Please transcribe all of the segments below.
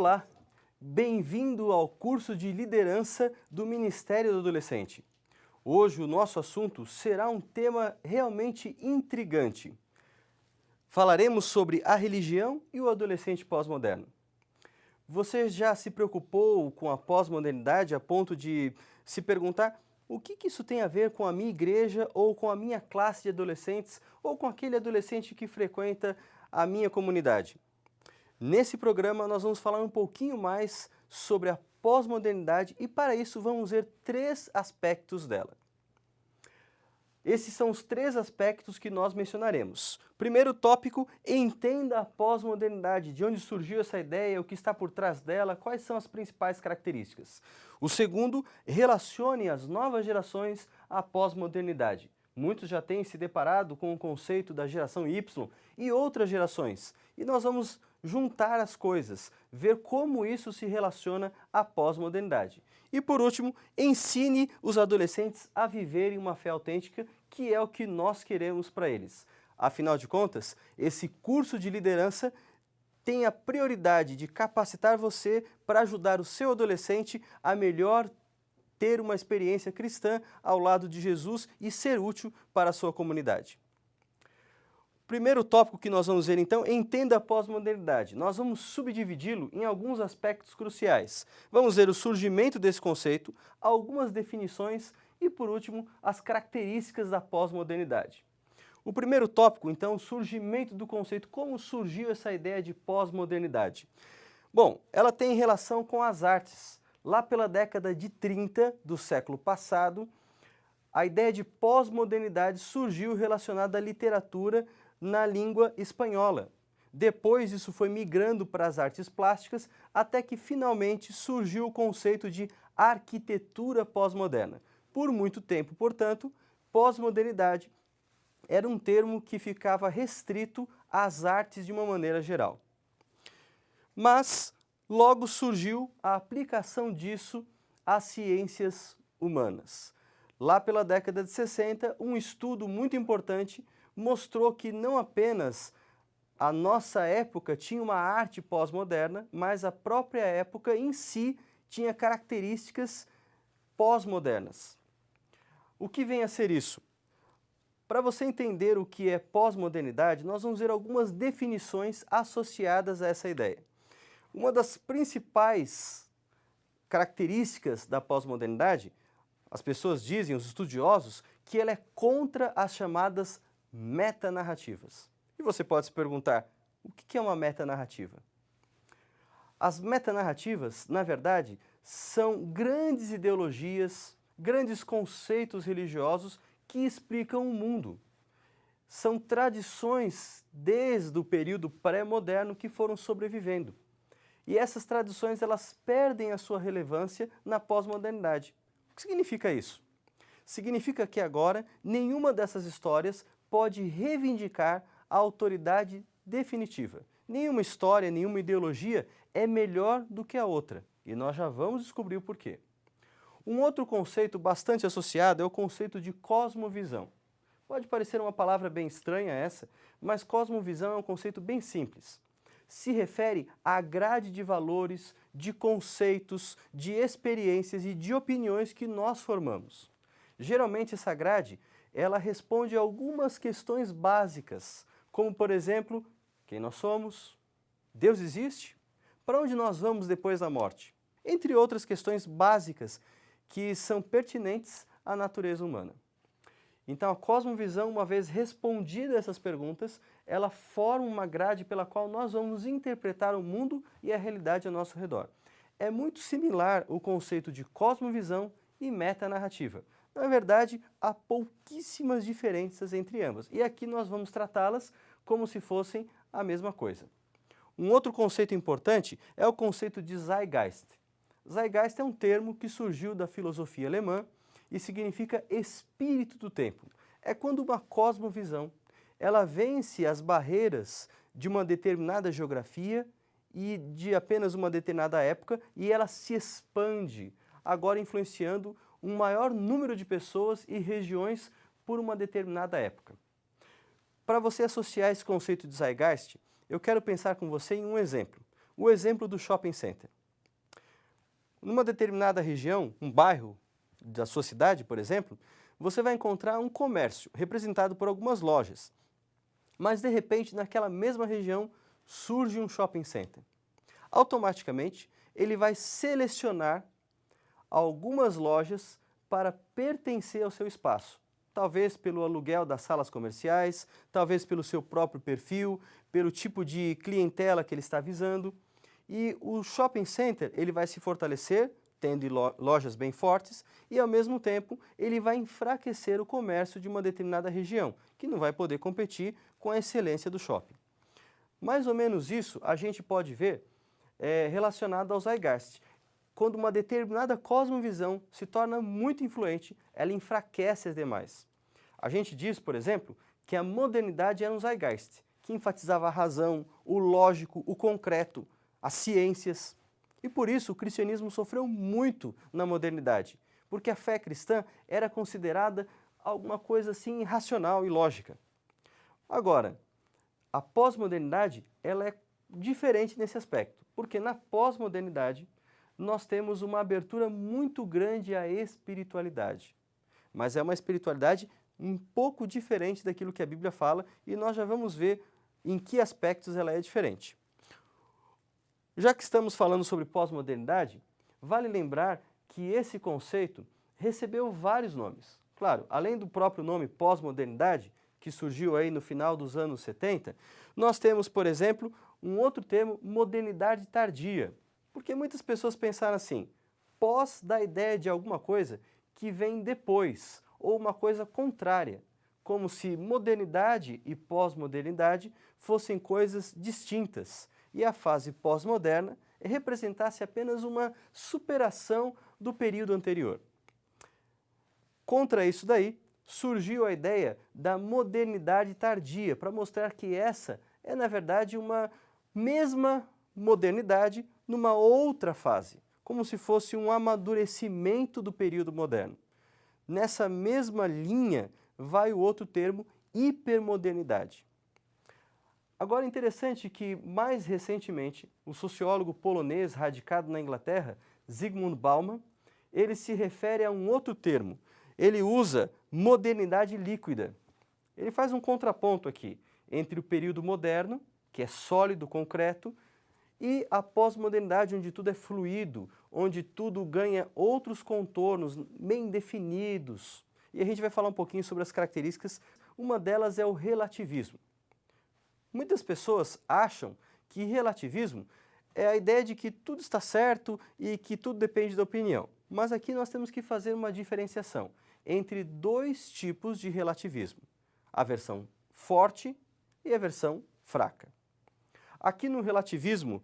Olá, bem-vindo ao curso de liderança do Ministério do Adolescente. Hoje o nosso assunto será um tema realmente intrigante. Falaremos sobre a religião e o adolescente pós-moderno. Você já se preocupou com a pós-modernidade a ponto de se perguntar o que isso tem a ver com a minha igreja ou com a minha classe de adolescentes ou com aquele adolescente que frequenta a minha comunidade? Nesse programa nós vamos falar um pouquinho mais sobre a pós-modernidade e para isso vamos ver 3 aspectos dela. Esses são os 3 aspectos que nós mencionaremos. Primeiro tópico, entenda a pós-modernidade, de onde surgiu essa ideia, o que está por trás dela, quais são as principais características. O segundo, relacione as novas gerações à pós-modernidade. Muitos já têm se deparado com o conceito da geração Y e outras gerações, e nós vamos juntar as coisas, ver como isso se relaciona à pós-modernidade. E por último, ensine os adolescentes a viverem uma fé autêntica, que é o que nós queremos para eles. Afinal de contas, esse curso de liderança tem a prioridade de capacitar você para ajudar o seu adolescente a melhor ter uma experiência cristã ao lado de Jesus e ser útil para a sua comunidade. Primeiro tópico que nós vamos ver então, entenda a pós-modernidade. Nós vamos subdividi-lo em alguns aspectos cruciais. Vamos ver o surgimento desse conceito, algumas definições e, por último, as características da pós-modernidade. O primeiro tópico, então, o surgimento do conceito, como surgiu essa ideia de pós-modernidade? Bom, ela tem relação com as artes. Lá pela década de 30 do século passado, a ideia de pós-modernidade surgiu relacionada à literatura na língua espanhola. Depois isso foi migrando para as artes plásticas, até que finalmente surgiu o conceito de arquitetura pós-moderna. Por muito tempo, portanto, pós-modernidade era um termo que ficava restrito às artes de uma maneira geral. Mas logo surgiu a aplicação disso às ciências humanas. Lá pela década de 60, um estudo muito importante mostrou que não apenas a nossa época tinha uma arte pós-moderna, mas a própria época em si tinha características pós-modernas. O que vem a ser isso? Para você entender o que é pós-modernidade, nós vamos ver algumas definições associadas a essa ideia. Uma das principais características da pós-modernidade, as pessoas dizem, os estudiosos, que ela é contra as chamadas metanarrativas. E você pode se perguntar, o que é uma metanarrativa? As metanarrativas, na verdade, são grandes ideologias, grandes conceitos religiosos que explicam o mundo. São tradições desde o período pré-moderno que foram sobrevivendo. E essas tradições elas perdem a sua relevância na pós-modernidade. O que significa isso? Significa que agora nenhuma dessas histórias pode reivindicar a autoridade definitiva. Nenhuma história, nenhuma ideologia é melhor do que a outra. E nós já vamos descobrir o porquê. Um outro conceito bastante associado é o conceito de cosmovisão. Pode parecer uma palavra bem estranha essa, mas cosmovisão é um conceito bem simples. Se refere à grade de valores, de conceitos, de experiências e de opiniões que nós formamos. Geralmente essa grade, ela responde a algumas questões básicas, como por exemplo, quem nós somos? Deus existe? Para onde nós vamos depois da morte? Entre outras questões básicas que são pertinentes à natureza humana. Então a cosmovisão, uma vez respondida essas perguntas, ela forma uma grade pela qual nós vamos interpretar o mundo e a realidade ao nosso redor. É muito similar o conceito de cosmovisão e metanarrativa. Na verdade, há pouquíssimas diferenças entre ambas, e aqui nós vamos tratá-las como se fossem a mesma coisa. Um outro conceito importante é o conceito de Zeitgeist. Zeitgeist é um termo que surgiu da filosofia alemã e significa espírito do tempo. É quando uma cosmovisão ela vence as barreiras de uma determinada geografia e de apenas uma determinada época e ela se expande, agora influenciando um maior número de pessoas e regiões por uma determinada época. Para você associar esse conceito de Zeitgeist, eu quero pensar com você em um exemplo. O exemplo do shopping center. Numa determinada região, um bairro da sua cidade, por exemplo, você vai encontrar um comércio representado por algumas lojas. Mas, de repente, naquela mesma região, surge um shopping center. Automaticamente, ele vai selecionar algumas lojas para pertencer ao seu espaço. Talvez pelo aluguel das salas comerciais, talvez pelo seu próprio perfil, pelo tipo de clientela que ele está visando. E o shopping center ele vai se fortalecer, tendo lojas bem fortes, e ao mesmo tempo ele vai enfraquecer o comércio de uma determinada região, que não vai poder competir com a excelência do shopping. Mais ou menos isso a gente pode ver relacionado ao Zeitgeist. Quando uma determinada cosmovisão se torna muito influente, ela enfraquece as demais. A gente diz, por exemplo, que a modernidade era um Zeitgeist, que enfatizava a razão, o lógico, o concreto, as ciências. E por isso o cristianismo sofreu muito na modernidade, porque a fé cristã era considerada alguma coisa assim irracional e lógica. Agora, a pós-modernidade ela é diferente nesse aspecto, porque na pós-modernidade nós temos uma abertura muito grande à espiritualidade. Mas é uma espiritualidade um pouco diferente daquilo que a Bíblia fala e nós já vamos ver em que aspectos ela é diferente. Já que estamos falando sobre pós-modernidade, vale lembrar que esse conceito recebeu vários nomes. Claro, além do próprio nome pós-modernidade, que surgiu aí no final dos anos 70, nós temos, por exemplo, um outro termo, modernidade tardia. Porque muitas pessoas pensaram assim, pós dá a ideia de alguma coisa que vem depois, ou uma coisa contrária, como se modernidade e pós-modernidade fossem coisas distintas, e a fase pós-moderna representasse apenas uma superação do período anterior. Contra isso daí, surgiu a ideia da modernidade tardia, para mostrar que essa é, na verdade, uma mesma modernidade numa outra fase, como se fosse um amadurecimento do período moderno. Nessa mesma linha vai o outro termo, hipermodernidade. Agora, é interessante que, mais recentemente, o sociólogo polonês radicado na Inglaterra, Zygmunt Bauman, ele se refere a um outro termo. Ele usa modernidade líquida. Ele faz um contraponto aqui entre o período moderno, que é sólido, concreto, e a pós-modernidade, onde tudo é fluido, onde tudo ganha outros contornos bem definidos. E a gente vai falar um pouquinho sobre as características. Uma delas é o relativismo. Muitas pessoas acham que relativismo é a ideia de que tudo está certo e que tudo depende da opinião. Mas aqui nós temos que fazer uma diferenciação entre dois tipos de relativismo. A versão forte e a versão fraca. Aqui no relativismo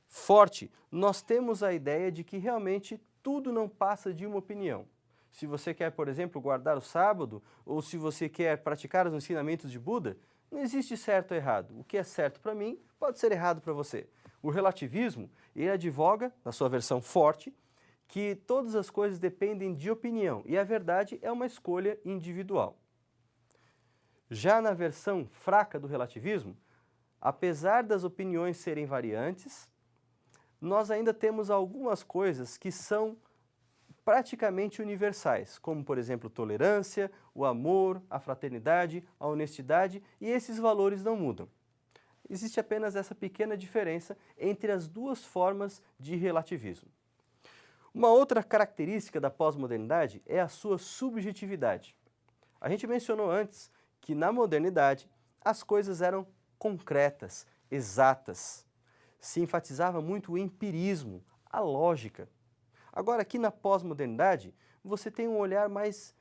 forte, nós temos a ideia de que realmente tudo não passa de uma opinião. Se você quer, por exemplo, guardar o sábado, ou se você quer praticar os ensinamentos de Buda, não existe certo ou errado. O que é certo para mim pode ser errado para você. O relativismo, ele advoga, na sua versão forte, que todas as coisas dependem de opinião e a verdade é uma escolha individual. Já na versão fraca do relativismo, apesar das opiniões serem variantes, nós ainda temos algumas coisas que são praticamente universais, como, por exemplo, tolerância, o amor, a fraternidade, a honestidade, e esses valores não mudam. Existe apenas essa pequena diferença entre as duas formas de relativismo. Uma outra característica da pós-modernidade é a sua subjetividade. A gente mencionou antes que na modernidade as coisas eram concretas, exatas. Se enfatizava muito o empirismo, a lógica. Agora, aqui na pós-modernidade, você tem um olhar mais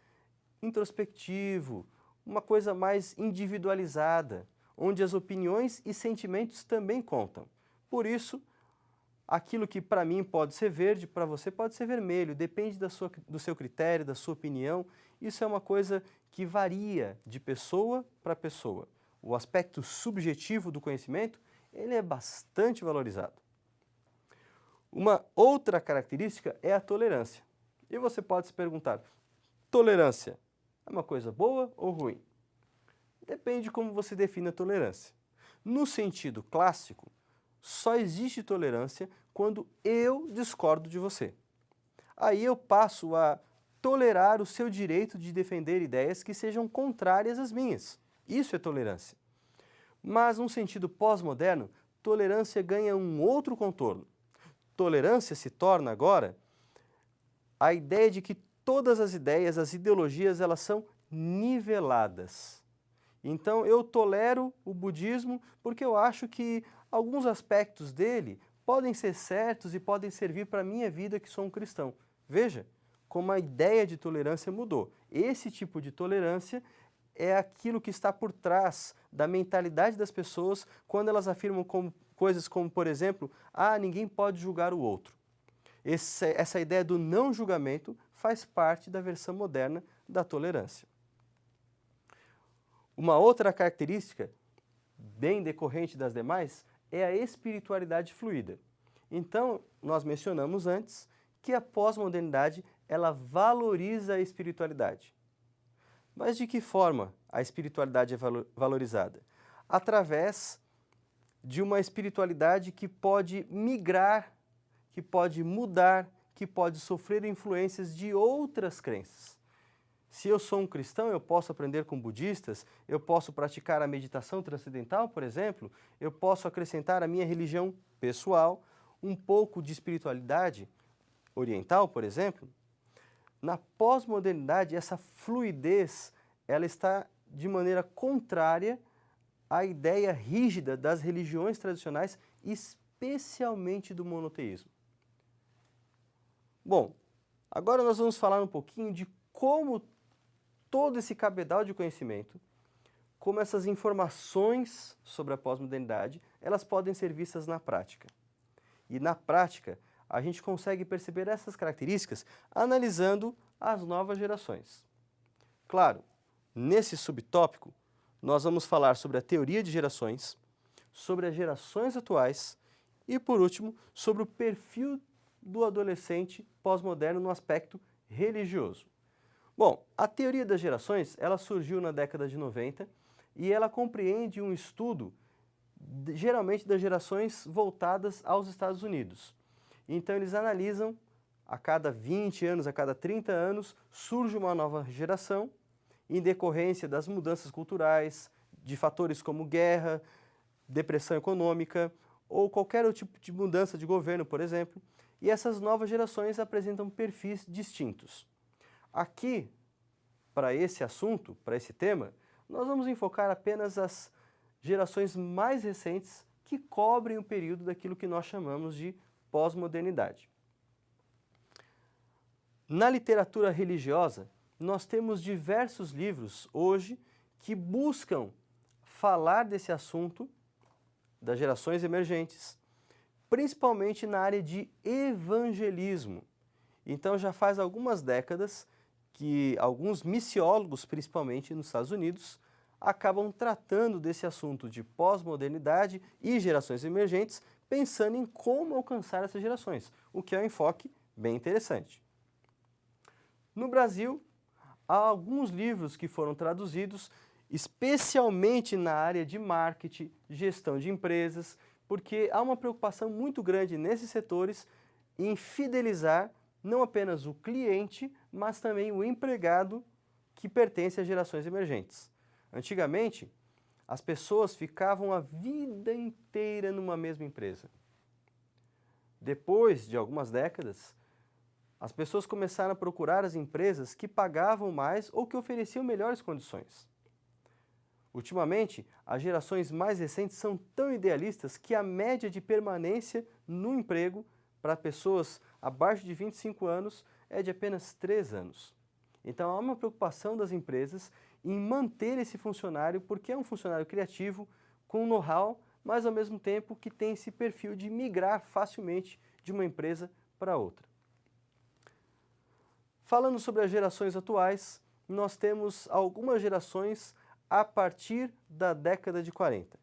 introspectivo, uma coisa mais individualizada, onde as opiniões e sentimentos também contam. Por isso, aquilo que para mim pode ser verde, para você pode ser vermelho, depende do seu critério, da sua opinião. Isso é uma coisa que varia de pessoa para pessoa. O aspecto subjetivo do conhecimento, ele é bastante valorizado. Uma outra característica é a tolerância. E você pode se perguntar, tolerância é uma coisa boa ou ruim? Depende de como você define a tolerância. No sentido clássico, só existe tolerância quando eu discordo de você. Aí eu passo a tolerar o seu direito de defender ideias que sejam contrárias às minhas. Isso é tolerância. Mas, num sentido pós-moderno, tolerância ganha um outro contorno. Tolerância se torna agora a ideia de que todas as ideias, as ideologias, elas são niveladas. Então, eu tolero o budismo porque eu acho que alguns aspectos dele podem ser certos e podem servir para a minha vida que sou um cristão. Veja como a ideia de tolerância mudou. Esse tipo de tolerância é aquilo que está por trás da mentalidade das pessoas quando elas afirmam coisas como, por exemplo, ninguém pode julgar o outro. Essa ideia do não julgamento faz parte da versão moderna da tolerância. Uma outra característica, bem decorrente das demais, é a espiritualidade fluida. Então, nós mencionamos antes que a pós-modernidade ela valoriza a espiritualidade. Mas de que forma a espiritualidade é valorizada? Através de uma espiritualidade que pode migrar, que pode mudar, que pode sofrer influências de outras crenças. Se eu sou um cristão, eu posso aprender com budistas, eu posso praticar a meditação transcendental, por exemplo, eu posso acrescentar à minha religião pessoal um pouco de espiritualidade oriental, por exemplo. Na pós-modernidade, essa fluidez ela está de maneira contrária à ideia rígida das religiões tradicionais, especialmente do monoteísmo. Bom, agora nós vamos falar um pouquinho de como todo esse cabedal de conhecimento, como essas informações sobre a pós-modernidade, elas podem ser vistas na prática. E na prática, a gente consegue perceber essas características analisando as novas gerações. Claro, nesse subtópico, nós vamos falar sobre a teoria de gerações, sobre as gerações atuais e, por último, sobre o perfil do adolescente pós-moderno no aspecto religioso. Bom, a teoria das gerações, ela surgiu na década de 90 e ela compreende um estudo geralmente das gerações voltadas aos Estados Unidos. Então eles analisam a cada 20 anos, a cada 30 anos, surge uma nova geração em decorrência das mudanças culturais, de fatores como guerra, depressão econômica ou qualquer outro tipo de mudança de governo, por exemplo, e essas novas gerações apresentam perfis distintos. Aqui, para esse assunto, para esse tema, nós vamos enfocar apenas as gerações mais recentes que cobrem o período daquilo que nós chamamos de pós-modernidade. Na literatura religiosa, nós temos diversos livros hoje que buscam falar desse assunto das gerações emergentes, principalmente na área de evangelismo. Então já faz algumas décadas que alguns missiólogos, principalmente nos Estados Unidos, acabam tratando desse assunto de pós-modernidade e gerações emergentes, pensando em como alcançar essas gerações, o que é um enfoque bem interessante. No Brasil, há alguns livros que foram traduzidos, especialmente na área de marketing, gestão de empresas, porque há uma preocupação muito grande nesses setores em fidelizar não apenas o cliente, mas também o empregado que pertence às gerações emergentes. Antigamente, as pessoas ficavam a vida inteira numa mesma empresa. Depois de algumas décadas, as pessoas começaram a procurar as empresas que pagavam mais ou que ofereciam melhores condições. Ultimamente, as gerações mais recentes são tão idealistas que a média de permanência no emprego para pessoas abaixo de 25 anos é de apenas 3 anos. Então há uma preocupação das empresas em manter esse funcionário porque é um funcionário criativo, com know-how, mas ao mesmo tempo que tem esse perfil de migrar facilmente de uma empresa para outra. Falando sobre as gerações atuais, nós temos algumas gerações a partir da década de 40.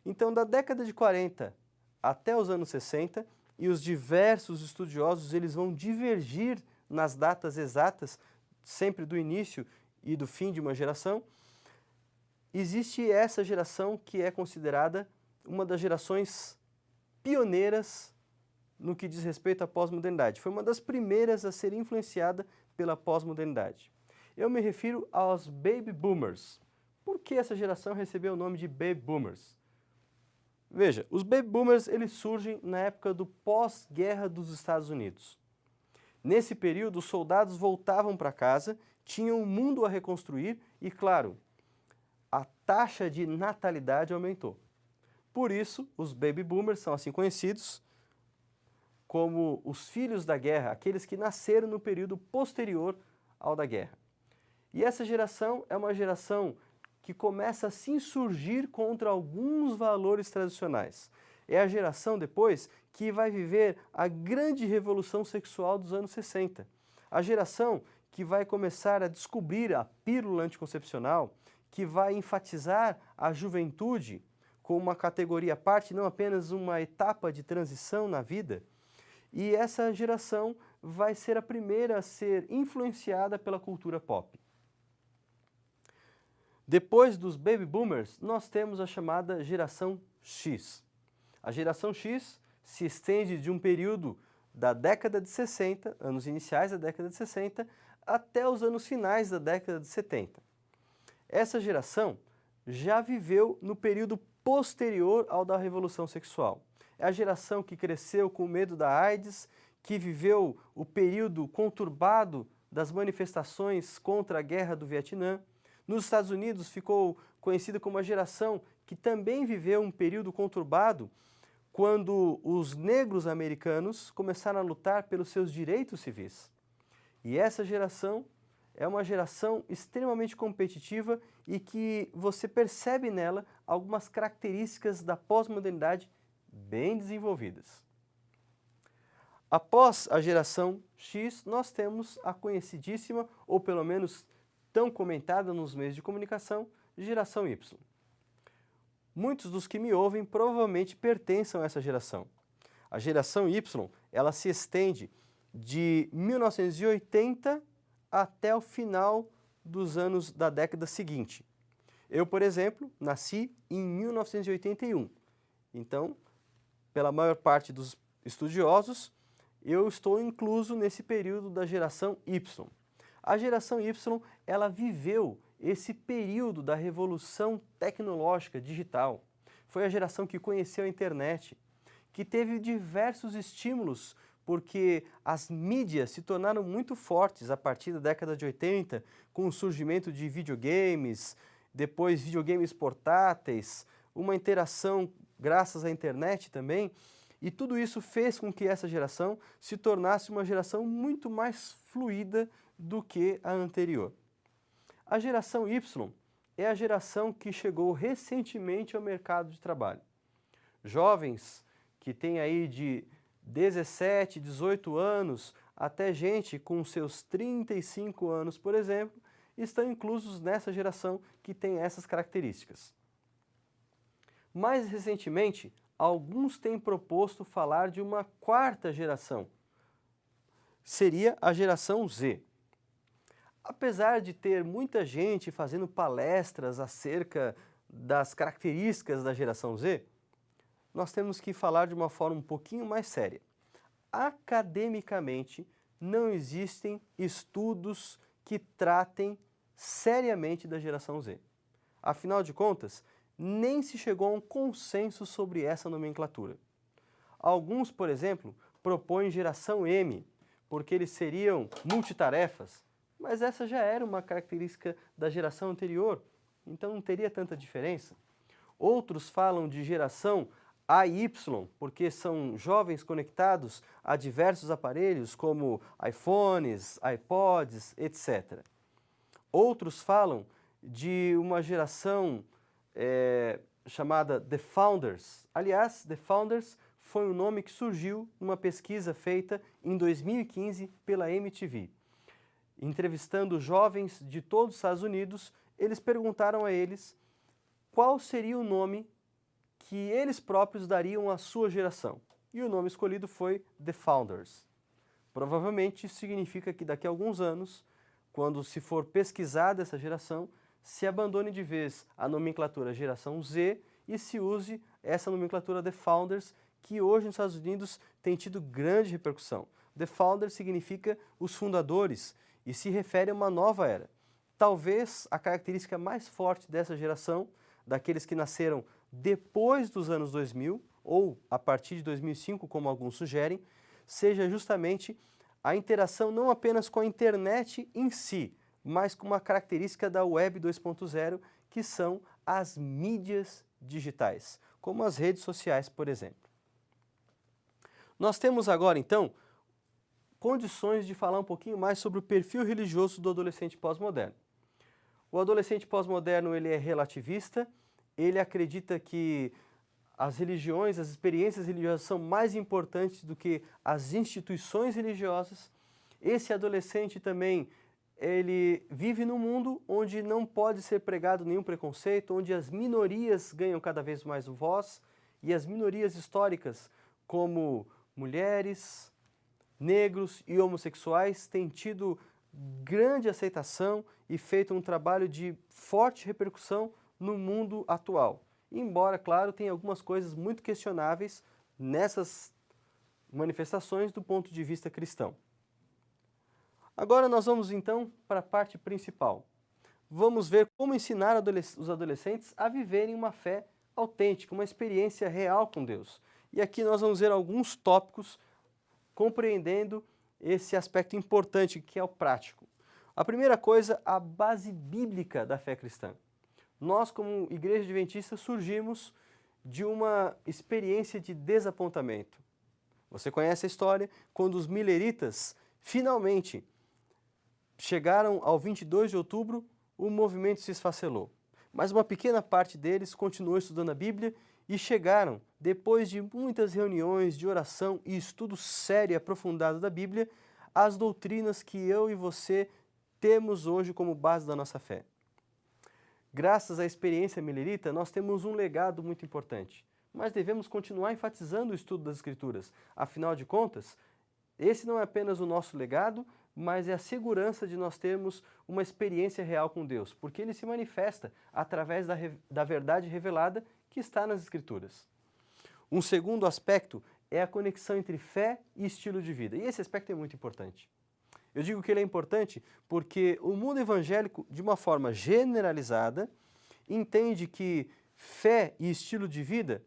Então, da década de 40 até os anos 60, e os diversos estudiosos eles vão divergir nas datas exatas, sempre do início e do fim de uma geração, existe essa geração que é considerada uma das gerações pioneiras no que diz respeito à pós-modernidade. Foi uma das primeiras a ser influenciada pela pós-modernidade. Eu me refiro aos Baby Boomers. Por que essa geração recebeu o nome de Baby Boomers? Veja, os Baby Boomers eles surgem na época do pós-guerra dos Estados Unidos. Nesse período, os soldados voltavam para casa, tinham um mundo a reconstruir e, claro, a taxa de natalidade aumentou. Por isso, os Baby Boomers são assim conhecidos como os filhos da guerra, aqueles que nasceram no período posterior ao da guerra. E essa geração é uma geração que começa a se insurgir contra alguns valores tradicionais. É a geração, depois, que vai viver a grande revolução sexual dos anos 60. A geração que vai começar a descobrir a pílula anticoncepcional, que vai enfatizar a juventude como uma categoria à parte, não apenas uma etapa de transição na vida. E essa geração vai ser a primeira a ser influenciada pela cultura pop. Depois dos Baby Boomers, nós temos a chamada Geração X. A Geração X se estende de um período da década de 60, anos iniciais da década de 60, até os anos finais da década de 70. Essa geração já viveu no período posterior ao da Revolução Sexual. É a geração que cresceu com medo da AIDS, que viveu o período conturbado das manifestações contra a Guerra do Vietnã. Nos Estados Unidos ficou conhecida como a geração que também viveu um período conturbado quando os negros americanos começaram a lutar pelos seus direitos civis. E essa geração é uma geração extremamente competitiva e que você percebe nela algumas características da pós-modernidade bem desenvolvidas. Após a geração X, nós temos a conhecidíssima, ou pelo menos tão comentada nos meios de comunicação, geração Y. Muitos dos que me ouvem provavelmente pertencem a essa geração. A geração Y, ela se estende de 1980 até o final dos anos da década seguinte. Eu, por exemplo, nasci em 1981. Então, pela maior parte dos estudiosos, eu estou incluso nesse período da geração Y. A geração Y, ela viveu esse período da revolução tecnológica digital. Foi a geração que conheceu a internet, que teve diversos estímulos, porque as mídias se tornaram muito fortes a partir da década de 80, com o surgimento de videogames, depois videogames portáteis, uma interação graças à internet também, e tudo isso fez com que essa geração se tornasse uma geração muito mais fluida do que a anterior. A geração Y é a geração que chegou recentemente ao mercado de trabalho. Jovens que têm aí de 17, 18 anos, até gente com seus 35 anos, por exemplo, estão inclusos nessa geração que tem essas características. Mais recentemente, alguns têm proposto falar de uma quarta geração. Seria a geração Z. Apesar de ter muita gente fazendo palestras acerca das características da geração Z, nós temos que falar de uma forma um pouquinho mais séria. Academicamente, não existem estudos que tratem seriamente da geração Z. Afinal de contas, nem se chegou a um consenso sobre essa nomenclatura. Alguns, por exemplo, propõem geração M, porque eles seriam multitarefas, mas essa já era uma característica da geração anterior, então não teria tanta diferença. Outros falam de geração AY, porque são jovens conectados a diversos aparelhos como iPhones, iPods, etc. Outros falam de uma geração chamada The Founders. Aliás, The Founders foi um nome que surgiu numa pesquisa feita em 2015 pela MTV. Entrevistando jovens de todos os Estados Unidos, eles perguntaram a eles qual seria o nome que eles próprios dariam à sua geração. E o nome escolhido foi The Founders. Provavelmente isso significa que daqui a alguns anos, quando se for pesquisada essa geração, se abandone de vez a nomenclatura geração Z e se use essa nomenclatura The Founders, que hoje nos Estados Unidos tem tido grande repercussão. The Founder significa os fundadores e se refere a uma nova era. Talvez a característica mais forte dessa geração, daqueles que nasceram depois dos anos 2000 ou a partir de 2005, como alguns sugerem, seja justamente a interação não apenas com a internet em si, mas com uma característica da Web 2.0, que são as mídias digitais, como as redes sociais, por exemplo. Nós temos agora, então, condições de falar um pouquinho mais sobre o perfil religioso do adolescente pós-moderno. O adolescente pós-moderno ele é relativista, ele acredita que as religiões, as experiências religiosas são mais importantes do que as instituições religiosas. Esse adolescente também, ele vive num mundo onde não pode ser pregado nenhum preconceito, onde as minorias ganham cada vez mais voz e as minorias históricas, como mulheres, negros e homossexuais, têm tido grande aceitação e feito um trabalho de forte repercussão no mundo atual. Embora, claro, tenha algumas coisas muito questionáveis nessas manifestações do ponto de vista cristão. Agora nós vamos então para a parte principal. Vamos ver como ensinar os adolescentes a viverem uma fé autêntica, uma experiência real com Deus. E aqui nós vamos ver alguns tópicos compreendendo esse aspecto importante que é o prático. A primeira coisa, a base bíblica da fé cristã. Nós, como Igreja Adventista, surgimos de uma experiência de desapontamento. Você conhece a história quando os mileritas finalmente chegaram ao 22 de outubro, o movimento se esfacelou. Mas uma pequena parte deles continuou estudando a Bíblia e chegaram, depois de muitas reuniões de oração e estudo sério e aprofundado da Bíblia, às doutrinas que eu e você temos hoje como base da nossa fé. Graças à experiência milerita, nós temos um legado muito importante, mas devemos continuar enfatizando o estudo das Escrituras. Afinal de contas, esse não é apenas o nosso legado, mas é a segurança de nós termos uma experiência real com Deus, porque Ele se manifesta através da verdade revelada que está nas Escrituras. Um segundo aspecto é a conexão entre fé e estilo de vida, e esse aspecto é muito importante. Eu digo que ele é importante porque o mundo evangélico, de uma forma generalizada, entende que fé e estilo de vida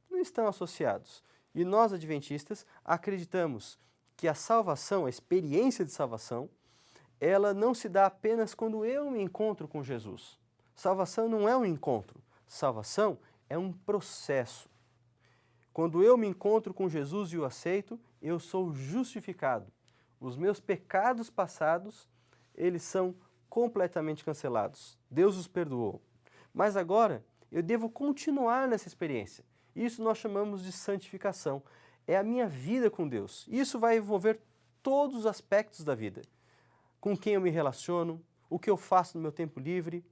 não estão associados. E nós, adventistas, acreditamos que a salvação, a experiência de salvação, ela não se dá apenas quando eu me encontro com Jesus. Salvação não é um encontro, salvação é um processo. Quando eu me encontro com Jesus e o aceito, eu sou justificado. Os meus pecados passados, eles são completamente cancelados. Deus os perdoou. Mas agora, eu devo continuar nessa experiência. Isso nós chamamos de santificação. É a minha vida com Deus. Isso vai envolver todos os aspectos da vida. Com quem eu me relaciono, o que eu faço no meu tempo livre,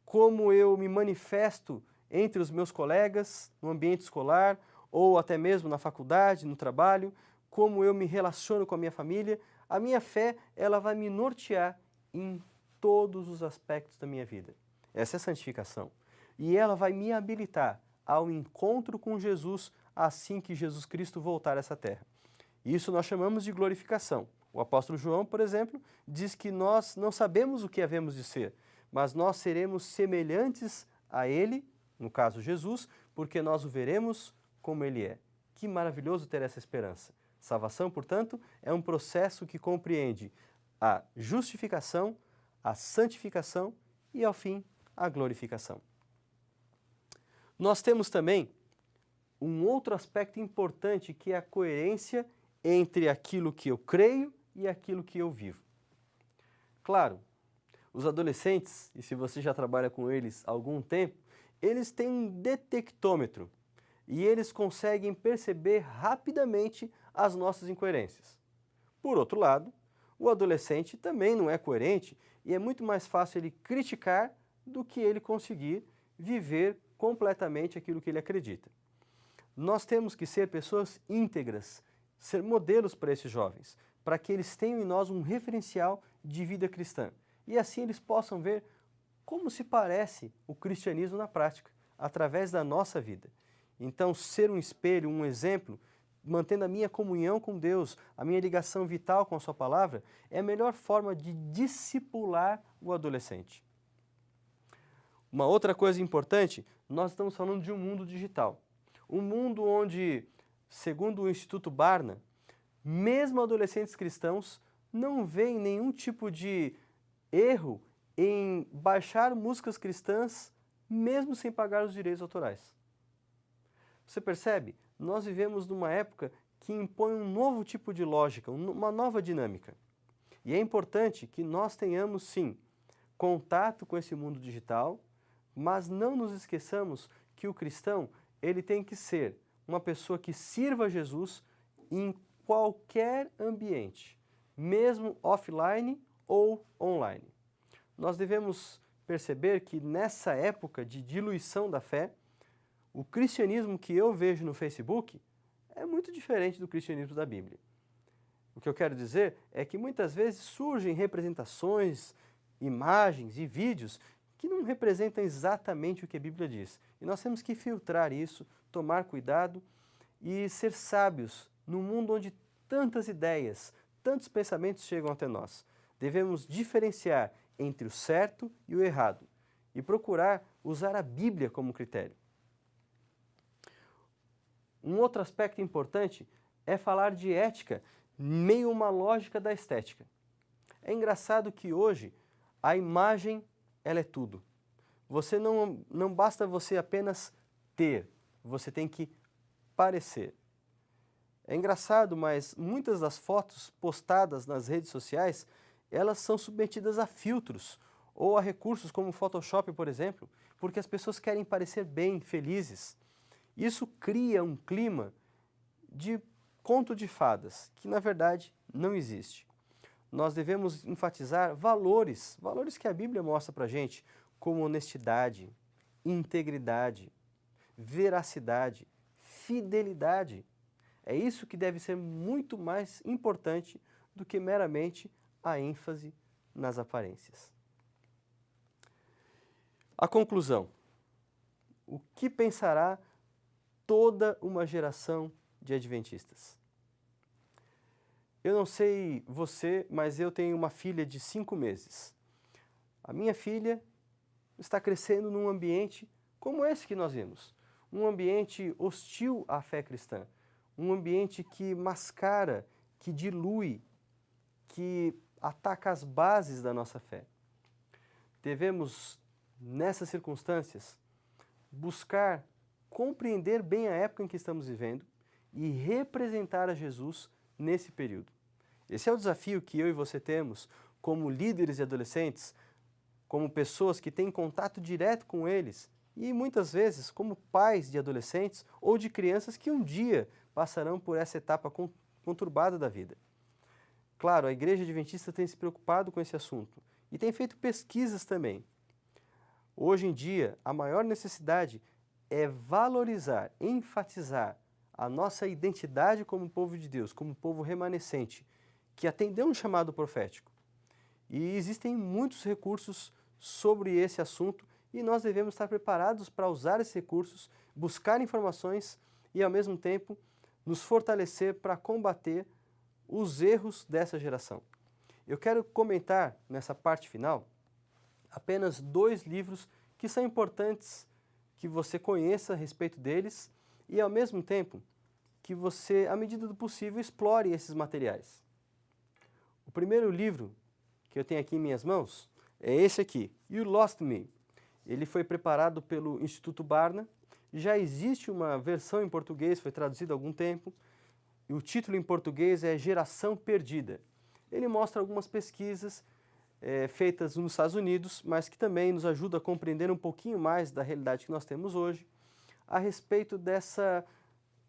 como eu me manifesto entre os meus colegas, no ambiente escolar, ou até mesmo na faculdade, no trabalho, como eu me relaciono com a minha fé, ela vai me nortear em todos os aspectos da minha vida. Essa é a santificação. E ela vai me habilitar ao encontro com Jesus assim que Jesus Cristo voltar a essa terra. Isso nós chamamos de glorificação. O apóstolo João, por exemplo, diz que nós não sabemos o que havemos de ser, mas nós seremos semelhantes a Ele, no caso Jesus, porque nós o veremos como Ele é. Que maravilhoso ter essa esperança. Salvação, portanto, é um processo que compreende a justificação, a santificação e, ao fim, a glorificação. Nós temos também um outro aspecto importante que é a coerência entre aquilo que eu creio e aquilo que eu vivo. Claro, os adolescentes, e se você já trabalha com eles há algum tempo, eles têm um detectômetro e eles conseguem perceber rapidamente as nossas incoerências. Por outro lado, o adolescente também não é coerente e é muito mais fácil ele criticar do que ele conseguir viver completamente aquilo que ele acredita. Nós temos que ser pessoas íntegras, ser modelos para esses jovens, para que eles tenham em nós um referencial de vida cristã. E assim eles possam ver como se parece o cristianismo na prática, através da nossa vida. Então, ser um espelho, um exemplo, mantendo a minha comunhão com Deus, a minha ligação vital com a sua palavra, é a melhor forma de discipular o adolescente. Uma outra coisa importante, nós estamos falando de um mundo digital. Um mundo onde, segundo o Instituto Barna, mesmo adolescentes cristãos não veem nenhum tipo de erro em baixar músicas cristãs, mesmo sem pagar os direitos autorais. Você percebe? Nós vivemos numa época que impõe um novo tipo de lógica, uma nova dinâmica. E é importante que nós tenhamos, sim, contato com esse mundo digital, mas não nos esqueçamos que o cristão, ele tem que ser uma pessoa que sirva a Jesus em qualquer ambiente, mesmo offline ou online. Nós devemos perceber que nessa época de diluição da fé, o cristianismo que eu vejo no Facebook é muito diferente do cristianismo da Bíblia. O que eu quero dizer é que muitas vezes surgem representações, imagens e vídeos que não representam exatamente o que a Bíblia diz. E nós temos que filtrar isso, tomar cuidado e ser sábios num mundo onde tantas ideias, tantos pensamentos chegam até nós. Devemos diferenciar entre o certo e o errado e procurar usar a Bíblia como critério. Um outro aspecto importante é falar de ética, meio uma lógica da estética. É engraçado que hoje a imagem ela é tudo. Você não basta você apenas ter, você tem que parecer. É engraçado, mas muitas das fotos postadas nas redes sociais, elas são submetidas a filtros ou a recursos como o Photoshop, por exemplo, porque as pessoas querem parecer bem, felizes. Isso cria um clima de conto de fadas, que na verdade não existe. Nós devemos enfatizar valores que a Bíblia mostra para a gente, como honestidade, integridade, veracidade, fidelidade. É isso que deve ser muito mais importante do que meramente a ênfase nas aparências. A conclusão. O que pensará toda uma geração de adventistas? Eu não sei você, mas eu tenho uma filha de 5 meses. A minha filha está crescendo num ambiente como esse que nós vimos. Um ambiente hostil à fé cristã. Um ambiente que mascara, que dilui, que ataca as bases da nossa fé. Devemos, nessas circunstâncias, buscar compreender bem a época em que estamos vivendo e representar a Jesus nesse período. Esse é o desafio que eu e você temos como líderes de adolescentes, como pessoas que têm contato direto com eles e muitas vezes como pais de adolescentes ou de crianças que um dia passarão por essa etapa conturbada da vida. Claro, a Igreja Adventista tem se preocupado com esse assunto e tem feito pesquisas também. Hoje em dia, a maior necessidade é valorizar, enfatizar a nossa identidade como povo de Deus, como povo remanescente, que atendeu um chamado profético. E existem muitos recursos sobre esse assunto e nós devemos estar preparados para usar esses recursos, buscar informações e, ao mesmo tempo, nos fortalecer para combater os erros dessa geração. Eu quero comentar, nessa parte final, apenas 2 livros que são importantes que você conheça a respeito deles e, ao mesmo tempo, que você, à medida do possível, explore esses materiais. O primeiro livro que eu tenho aqui em minhas mãos é esse aqui, You Lost Me. Ele foi preparado pelo Instituto Barna, já existe uma versão em português, foi traduzido há algum tempo, e o título em português é Geração Perdida. Ele mostra algumas pesquisas feitas nos Estados Unidos, mas que também nos ajuda a compreender um pouquinho mais da realidade que nós temos hoje, a respeito dessa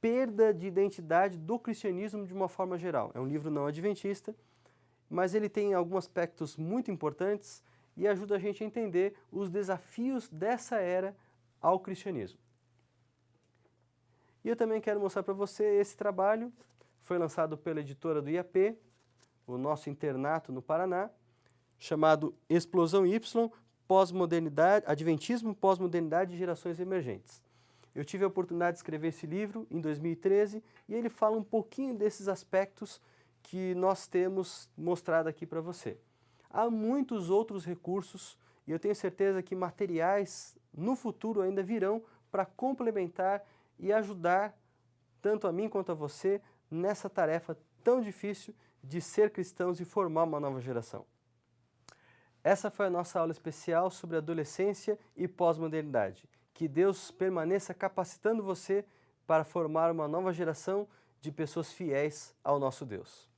perda de identidade do cristianismo de uma forma geral. É um livro não adventista, mas ele tem alguns aspectos muito importantes e ajuda a gente a entender os desafios dessa era ao cristianismo. E eu também quero mostrar para você esse trabalho, foi lançado pela editora do IAP, o nosso internato no Paraná, chamado Explosão Y, Pós-Modernidade, Adventismo, Pós-Modernidade e Gerações Emergentes. Eu tive a oportunidade de escrever esse livro em 2013 e ele fala um pouquinho desses aspectos que nós temos mostrado aqui para você. Há muitos outros recursos e eu tenho certeza que materiais no futuro ainda virão para complementar e ajudar tanto a mim quanto a você nessa tarefa tão difícil de ser cristãos e formar uma nova geração. Essa foi a nossa aula especial sobre adolescência e pós-modernidade. Que Deus permaneça capacitando você para formar uma nova geração de pessoas fiéis ao nosso Deus.